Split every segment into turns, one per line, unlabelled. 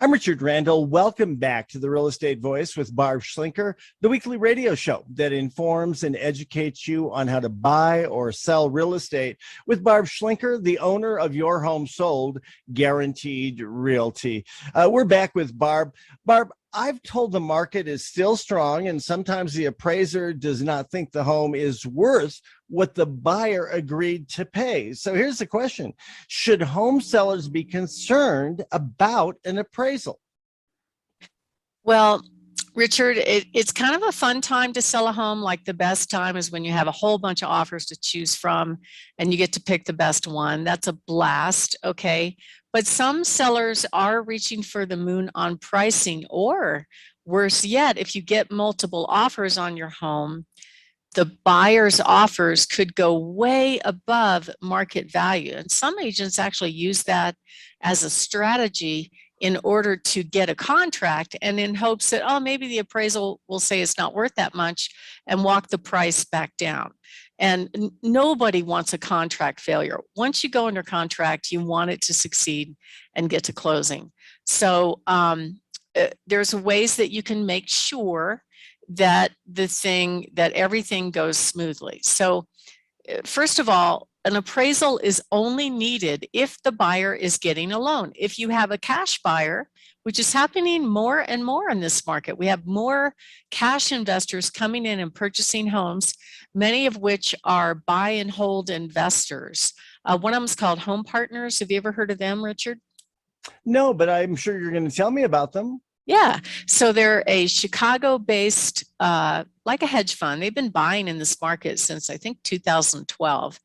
I'm Richard Randall. Welcome back to the Real Estate Voice with Barb Schlinker, the weekly radio show that informs and educates you on how to buy or sell real estate with Barb Schlinker, the owner of Your Home Sold Guaranteed Realty. We're back with Barb. Barb, I've told the market is still strong, and sometimes the appraiser does not think the home is worth what the buyer agreed to pay. So here's the question. Should home sellers be concerned about an appraisal?
Well, Richard, it's kind of a fun time to sell a home. Like the best time is when you have a whole bunch of offers to choose from and you get to pick the best one. That's a blast, okay? But some sellers are reaching for the moon on pricing, or worse yet, if you get multiple offers on your home, the buyer's offers could go way above market value. And some agents actually use that as a strategy in order to get a contract, and in hopes that, oh, maybe the appraisal will say it's not worth that much and walk the price back down. And nobody wants a contract failure. Once you go under contract, you want it to succeed and get to closing. So there's ways that you can make sure that everything goes smoothly. So first of all, an appraisal is only needed if the buyer is getting a loan. If you have a cash buyer, which is happening more and more in this market, we have more cash investors coming in and purchasing homes, many of which are buy and hold investors. One of them is called Home Partners. Have you ever heard of them, Richard?
No, but I'm sure you're going to tell me about them.
Yeah, so they're a Chicago-based, like a hedge fund. They've been buying in this market since I think 2012.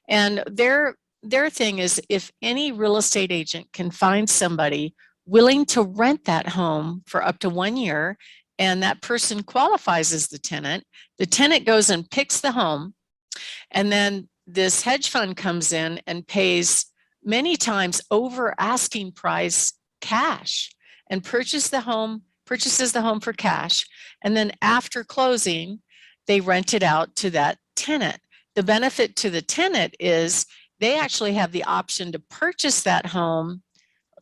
And their thing is, if any real estate agent can find somebody willing to rent that home for up to 1 year, and that person qualifies as the tenant goes and picks the home, and then this hedge fund comes in and pays many times over asking price cash and purchases the home for cash. And then after closing, they rent it out to that tenant. The benefit to the tenant is they actually have the option to purchase that home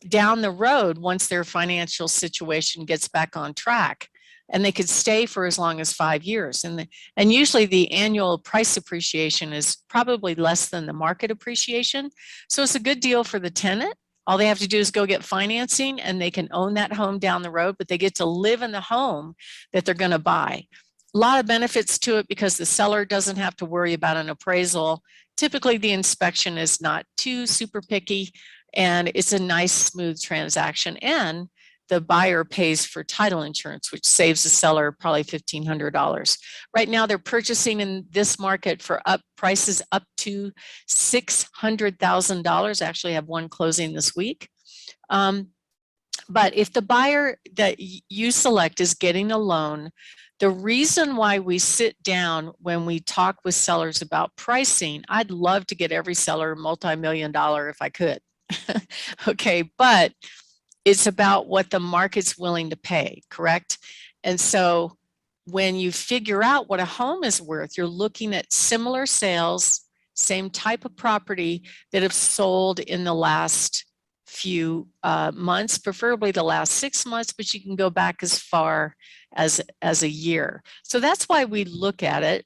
down the road once their financial situation gets back on track. And they could stay for as long as 5 years. And usually the annual price appreciation is probably less than the market appreciation. So it's a good deal for the tenant. All they have to do is go get financing and they can own that home down the road, but they get to live in the home that they're going to buy. A lot of benefits to it because the seller doesn't have to worry about an appraisal. Typically, the inspection is not too super picky, and it's a nice, smooth transaction. And the buyer pays for title insurance, which saves the seller probably $1,500. Right now, they're purchasing in this market for prices up to $600,000. Actually, have one closing this week. But if the buyer that you select is getting a loan, the reason why we sit down when we talk with sellers about pricing, I'd love to get every seller multi-million-dollar if I could. Okay, but it's about what the market's willing to pay, correct? And so when you figure out what a home is worth, you're looking at similar sales, same type of property that have sold in the last few months, preferably the last 6 months, but you can go back as far as a year. So that's why we look at it.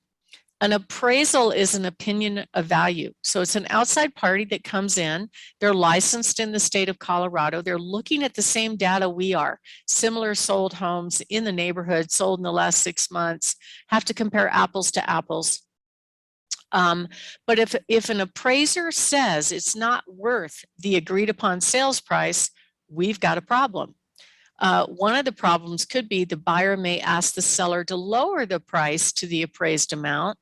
An appraisal is an opinion of value. So it's an outside party that comes in. They're licensed in the state of Colorado. They're looking at the same data we are. Similar sold homes in the neighborhood, sold in the last 6 months, have to compare apples to apples. But if an appraiser says it's not worth the agreed upon sales price, we've got a problem. One of the problems could be the buyer may ask the seller to lower the price to the appraised amount,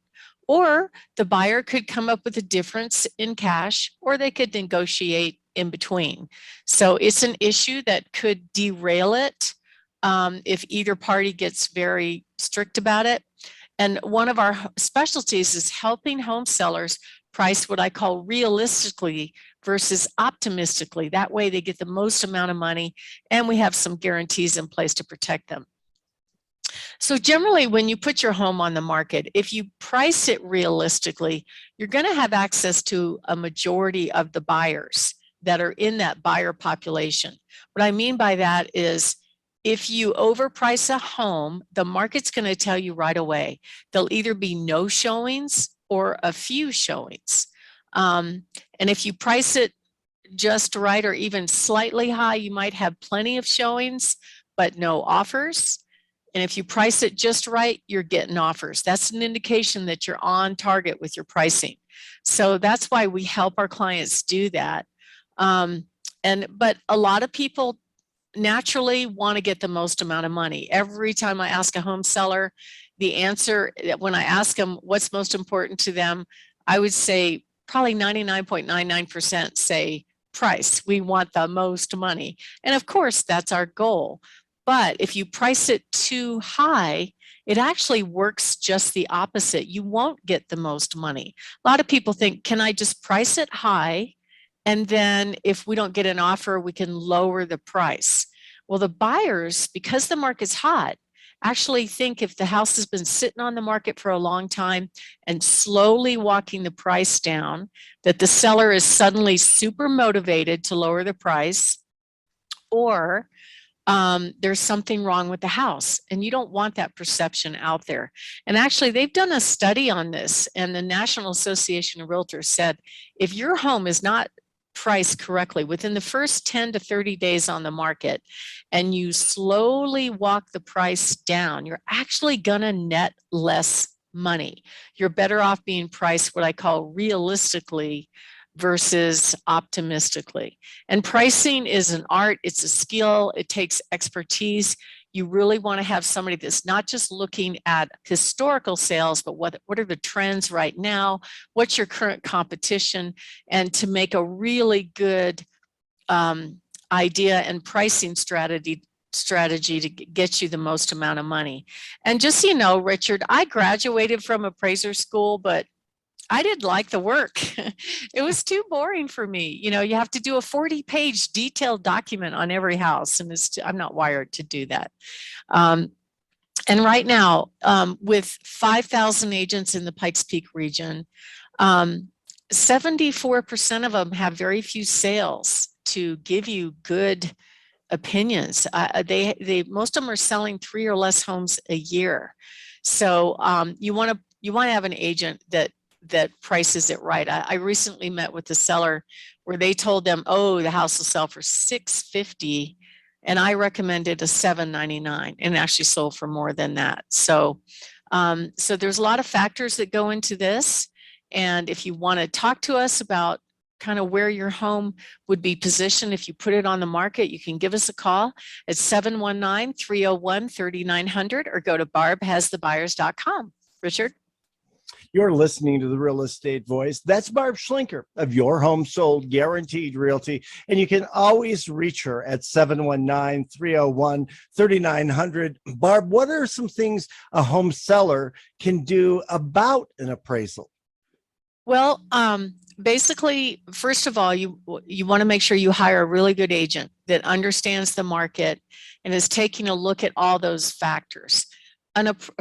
or the buyer could come up with a difference in cash, or they could negotiate in between. So it's an issue that could derail it if either party gets very strict about it. And one of our specialties is helping home sellers price what I call realistically versus optimistically. That way they get the most amount of money, and we have some guarantees in place to protect them. So generally, when you put your home on the market, if you price it realistically, you're going to have access to a majority of the buyers. that are in that buyer population. What I mean by that is if you overprice a home, the market's going to tell you right away. There'll either be no showings or a few showings. And if you price it just right or even slightly high, you might have plenty of showings, but no offers. And if you price it just right, you're getting offers. That's an indication that you're on target with your pricing. So that's why we help our clients do that. But a lot of people naturally want to get the most amount of money. Every time I ask a home seller, the answer, when I ask them what's most important to them, I would say probably 99.99% say price. We want the most money. And of course, that's our goal. But if you price it too high, it actually works just the opposite. You won't get the most money. A lot of people think, can I just price it high? And then if we don't get an offer, we can lower the price. Well, the buyers, because the market's hot, actually think if the house has been sitting on the market for a long time and slowly walking the price down, that the seller is suddenly super motivated to lower the price, or there's something wrong with the house, and you don't want that perception out there. And actually, they've done a study on this, and the National Association of Realtors said, if your home is not priced correctly within the first 10 to 30 days on the market, and you slowly walk the price down, you're actually gonna net less money. You're better off being priced what I call realistically versus optimistically. And pricing is an art, it's a skill, it takes expertise. You really want to have somebody that's not just looking at historical sales, but what are the trends right now? What's your current competition? And to make a really good idea and pricing strategy to get you the most amount of money. And just so you know, Richard, I graduated from appraiser school, but I didn't like the work. It was too boring for me. You know, you have to do a 40-page detailed document on every house, and I'm not wired to do that. And right now, with 5,000 agents in the Pikes Peak region, 74% of them have very few sales to give you good opinions. Most of them are selling 3 or less homes a year. So you want to have an agent that prices it right. I recently met with the seller where they told them, oh, the house will sell for $650, and I recommended a $799, and actually sold for more than that. So there's a lot of factors that go into this. And if you want to talk to us about kind of where your home would be positioned if you put it on the market, you can give us a call at 719-301-3900 or go to barbhasthebuyers.com. Richard?
You're listening to The Real Estate Voice. That's Barb Schlinker of Your Home Sold Guaranteed Realty. And you can always reach her at 719-301-3900. Barb, what are some things a home seller can do about an appraisal?
Well, basically, first of all, you want to make sure you hire a really good agent that understands the market and is taking a look at all those factors.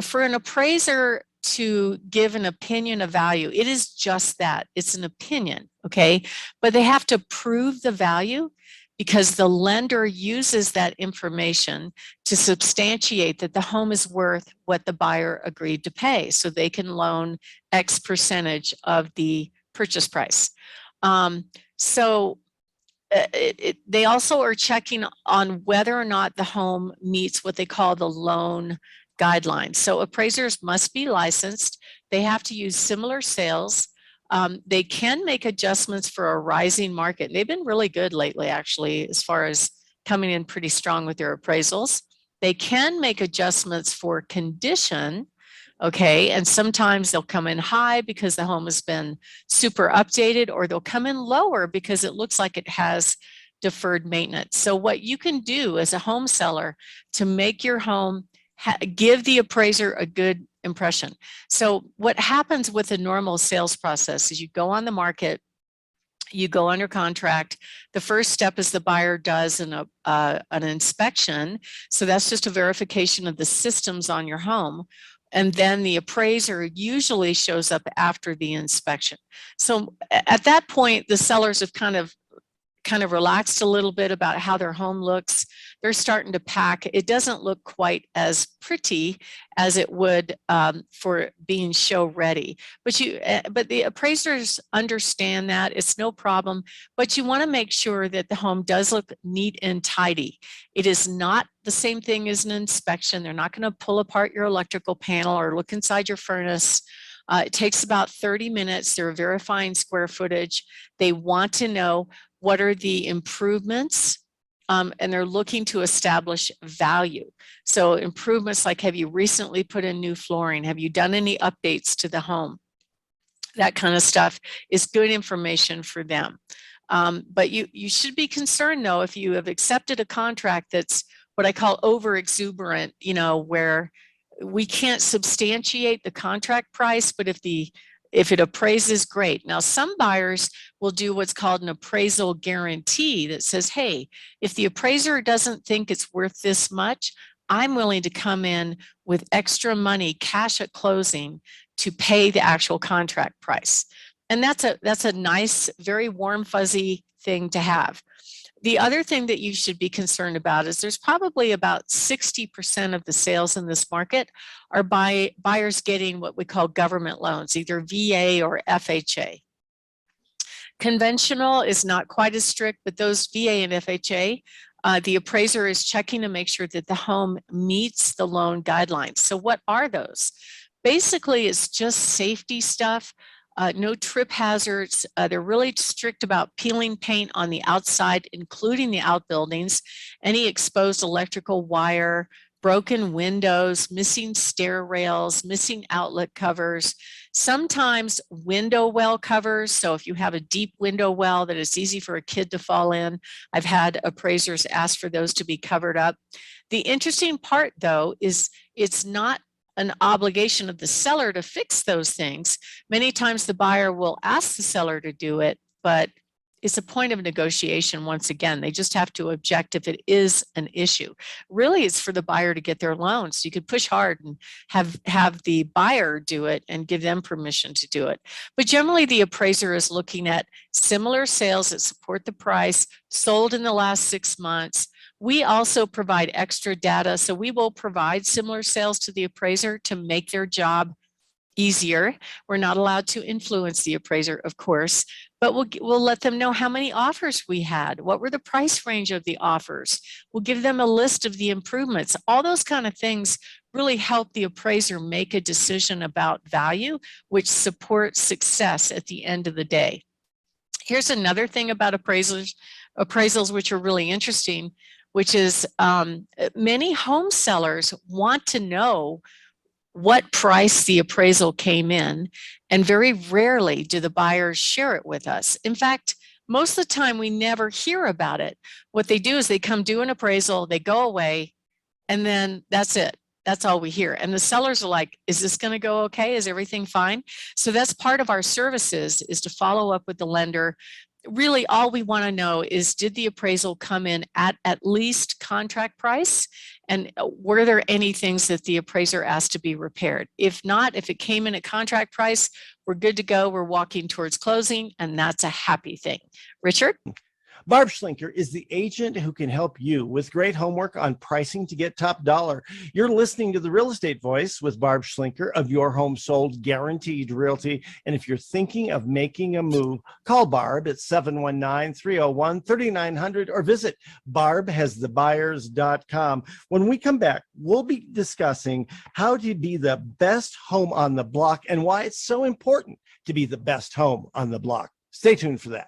For an appraiser to give an opinion of value, it is just that. It's an opinion, okay? But they have to prove the value because the lender uses that information to substantiate that the home is worth what the buyer agreed to pay, so they can loan X percentage of the purchase price. They also are checking on whether or not the home meets what they call the loan guidelines. So appraisers must be licensed. They have to use similar sales. They can make adjustments for a rising market. They've been really good lately, actually, as far as coming in pretty strong with their appraisals. They can make adjustments for condition, okay? And sometimes they'll come in high because the home has been super updated, or they'll come in lower because it looks like it has deferred maintenance. So what you can do as a home seller to make your home give the appraiser a good impression. So what happens with a normal sales process is you go on the market, you go under contract. The first step is the buyer does an inspection. So that's just a verification of the systems on your home. And then the appraiser usually shows up after the inspection. So at that point, the sellers have kind of kind of relaxed a little bit about how their home looks. They're starting to pack. It doesn't look quite as pretty as it would for being show ready. But the appraisers understand that. It's no problem. But you want to make sure that the home does look neat and tidy. It is not the same thing as an inspection. They're not going to pull apart your electrical panel or look inside your furnace. It takes about 30 minutes. They're verifying square footage. They want to know what are the improvements, and they're looking to establish value. So improvements like, have you recently put in new flooring? Have you done any updates to the home? That kind of stuff is good information for them. But you should be concerned, though, if you have accepted a contract that's what I call over exuberant, where we can't substantiate the contract price, but if it appraises, great. Now, some buyers will do what's called an appraisal guarantee that says, hey, if the appraiser doesn't think it's worth this much, I'm willing to come in with extra money, cash at closing, to pay the actual contract price. And that's a nice, very warm, fuzzy thing to have. The other thing that you should be concerned about is there's probably about 60% of the sales in this market are buyers getting what we call government loans, either VA or FHA. Conventional is not quite as strict, but those VA and FHA, the appraiser is checking to make sure that the home meets the loan guidelines. So what are those? Basically, it's just safety stuff. No trip hazards. They're really strict about peeling paint on the outside, including the outbuildings, any exposed electrical wire, broken windows, missing stair rails, missing outlet covers, sometimes window well covers. So if you have a deep window well that it's easy for a kid to fall in, I've had appraisers ask for those to be covered up. The interesting part, though, is it's not an obligation of the seller to fix those things. Many times the buyer will ask the seller to do it, but it's a point of negotiation. Once again, they just have to object if it is an issue. Really, it's for the buyer to get their loan. So you could push hard and have the buyer do it and give them permission to do it. But generally, the appraiser is looking at similar sales that support the price, sold in the last 6 months. We also provide extra data, so we will provide similar sales to the appraiser to make their job easier. We're not allowed to influence the appraiser, of course, but we'll let them know how many offers we had, what were the price range of the offers. We'll give them a list of the improvements. All those kind of things really help the appraiser make a decision about value, which supports success at the end of the day. Here's another thing about appraisals which are really interesting, which is many home sellers want to know what price the appraisal came in, and very rarely do the buyers share it with us. In fact, most of the time we never hear about it. What they do is they come do an appraisal, they go away, and then that's it. That's all we hear. And the sellers are like, is this going to go okay? Is everything fine? So that's part of our services, is to follow up with the lender. Really, all we want to know is, did the appraisal come in at least contract price? And were there any things that the appraiser asked to be repaired? If not, if it came in at contract price, we're good to go. We're walking towards closing, and that's a happy thing. Richard?
Barb Schlinker is the agent who can help you with great homework on pricing to get top dollar. You're listening to The Real Estate Voice with Barb Schlinker of Your Home Sold Guaranteed Realty. And if you're thinking of making a move, call Barb at 719-301-3900 or visit barbhasthebuyers.com. When we come back, we'll be discussing how to be the best home on the block and why it's so important to be the best home on the block. Stay tuned for that.